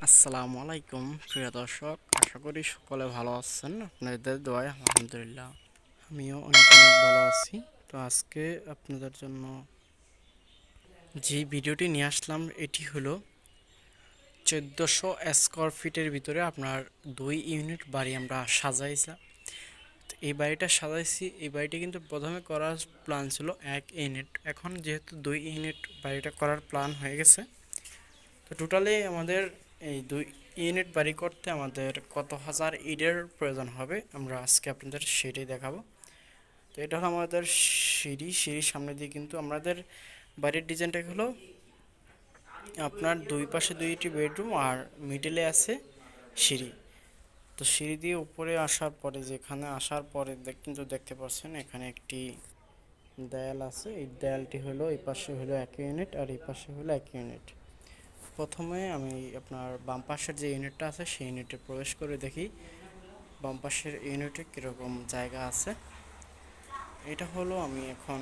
আসসালামু আলাইকুম প্রিয় দর্শক, আশা করি সকলে ভালো আছেন। আপনাদের দোয়ায় আলহামদুলিল্লাহ আমিও অনেক অনেক ভালো আছি। তো আজকে আপনাদের জন্য যে ভিডিওটি নিয়ে আসলাম এটি হলো 1400 স্কোয়ার ফিটের ভিতরে আপনার 2 ইউনিট বাড়ি আমরা সাজাইছিলাম। তো এই বাড়িটা সাজাইছি, এই বাড়িটি কিন্তু প্রথমে করার প্ল্যান ছিল 1 ইউনিট, এখন যেহেতু 2 ইউনিট বাড়িটা করার প্ল্যান হয়ে গেছে। তো টোটালি আমাদের এই 2 ইউনিট বাড়ি করতে আমাদের কত হাজার ইটের প্রয়োজন হবে আমরা আজকে আপনাদের সেটাই দেখাবো। তো এটা হলো আমাদের সিঁড়ির সামনে দিয়ে কিন্তু আমাদের বাড়ির ডিজাইনটা হলো আপনার দুই পাশে 2টি বেডরুম আর মিডলে আছে সিঁড়ি। তো সিঁড়ি দিয়ে উপরে আসার পরে যেখানে আসার পরে কিন্তু দেখতে পাচ্ছেন এখানে একটি দেয়াল আছে। এই দেয়ালটি হলো এই পাশে হলো 1 ইউনিট আর এই পাশে হলো 1 ইউনিট। প্রথমে আমি আপনার বাম পাশের যে ইউনিটটা আছে সেই ইউনিটে প্রবেশ করে দেখি বাম পাশের ইউনিটে কীরকম জায়গা আছে। এটা হলো আমি এখন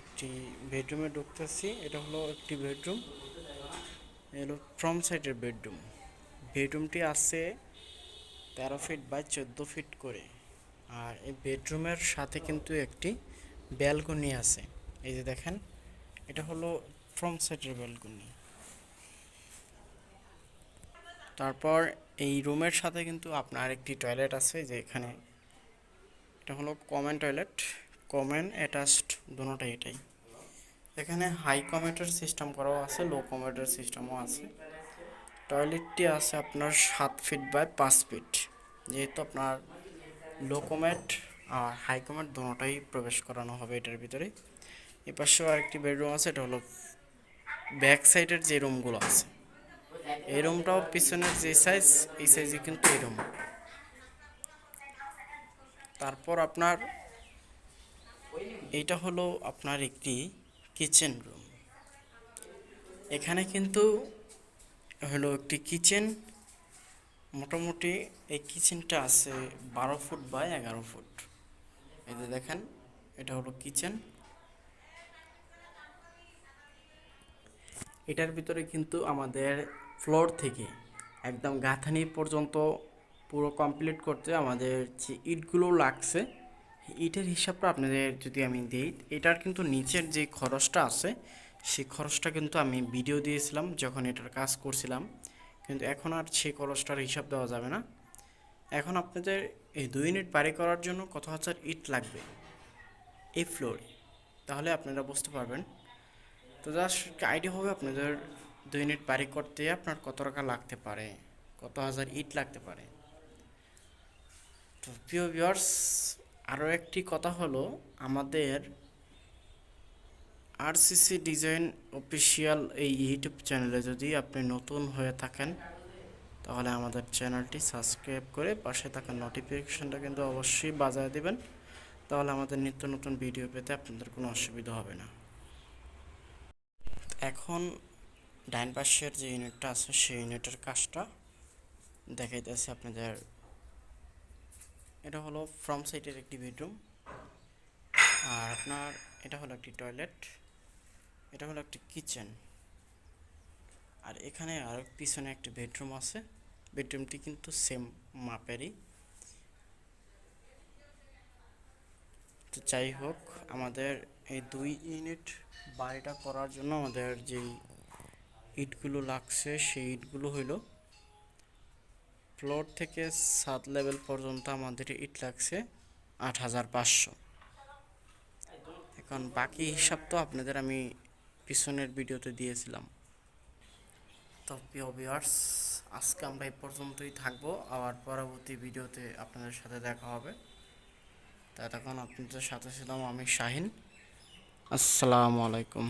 একটি বেডরুমে ঢুকতেছি। এটা হলো একটি বেডরুম, এলো ফ্রন্ট সাইডের বেডরুম। বেডরুমটি আছে 13 ফিট বাই 14 ফিট করে। আর এই বেডরুমের সাথে কিন্তু একটি ব্যালকনি আছে। এই যে দেখেন, এটা হলো ফ্রন্ট সাইডের ব্যালকনি। তারপর এই রুমের সাথে কিন্তু আপনার একটি টয়লেট আছে, যে এখানে এটা হলো কমন টয়লেট, কমন অ্যাটাচড দুটোটাই এটাই। এখানে হাই কমেটের সিস্টেম করাও আছে, লো কমেটের সিস্টেমও আছে। টয়লেটটি আছে আপনার 7 ফিট বাই 5 ফিট, যেহেতু আপনার লো কমেট আর হাই কমেট দুটোটাই প্রবেশ করানো হবে এটার ভিতরে। এ পাশেও আরেকটি বেডরুম আছে, এটা হলো ব্যাক সাইডের যে রুমগুলো আছে। এই রুমটাও পিছনের যে সাইজ এই সাইজে কিন্তু এই রুম। তারপর আপনার এইটা হলো আপনার একটি কিচেন রুম। এখানে কিন্তু হলো একটি কিচেন, মোটামুটি এই কিচেনটা আছে 12 ফুট বাই 11 ফুট। এই যে দেখেন, এটা হলো কিচেন। এটার ভিতরে কিন্তু আমাদের ফ্লোর থেকে একদম গাঁথানি পর্যন্ত পুরো কমপ্লিট করতে আমাদের যে ইটগুলো লাগছে, ইটের হিসাবটা আপনাদের যদি আমি দিই, এটার কিন্তু নিচের যে খরচটা আছে সেই খরচটা কিন্তু আমি ভিডিও দিয়েছিলাম যখন এটার কাজ করছিলাম, কিন্তু এখন আর সেই খরচটার হিসাব দেওয়া যাবে না। এখন আপনাদের এই 2 ইউনিট বাড়ি করার জন্য কত হাজার ইট লাগবে এই ফ্লোরে, তাহলে আপনারা বুঝতে পারবেন। তো জাস্ট আইডিয়া হবে আপনাদের 2 ইউনিট বাড়ি করতে আপনার কত টাকা লাগতে পারে, কত হাজার ইট লাগতে পারে। তো প্রিয় ভিউয়ার্স, আরও একটি কথা হলো, আমাদের আরসিসি ডিজাইন অফিসিয়াল এই ইউটিউব চ্যানেলে যদি আপনি নতুন হয়ে থাকেন তাহলে আমাদের চ্যানেলটি সাবস্ক্রাইব করে পাশে থাকা নোটিফিকেশনটা কিন্তু অবশ্যই বাজায় দেবেন, তাহলে আমাদের নিত্য নতুন ভিডিও পেতে আপনাদের কোনো অসুবিধা হবে না। এখন ডাইন পাশের যে ইউনিটটা আছে সেই ইউনিটের কাজটা দেখাইতেছি আপনাদের। এটা হলো ফ্রন্ট সাইডের একটি বেডরুম, আর আপনার এটা হলো একটি টয়লেট, এটা হলো একটি কিচেন, আর এখানে আর পিছনে একটি বেডরুম আছে। বেডরুমটি কিন্তু সেম মাপেরই। তো যাই হোক, আমাদের এই 2 ইউনিট বাড়িটা করার জন্য আমাদের যেই ইটগুলো লাগছে সেই ইটগুলো হইলো ফ্লোর থেকে 7 লেভেল পর্যন্ত আমাদের ইট লাগছে 8,500। এখন বাকি হিসাব তো আপনাদের আমি পিছনের ভিডিওতে দিয়েছিলাম। তো প্রিয় ভিউয়ার্স, আজকে আমরা এই পর্যন্তই থাকবো, আবার পরবর্তী ভিডিওতে আপনাদের সাথে দেখা হবে। তা তখন আপনাদের সাথে ছিলাম আমি শাহিন। আসসালামু আলাইকুম।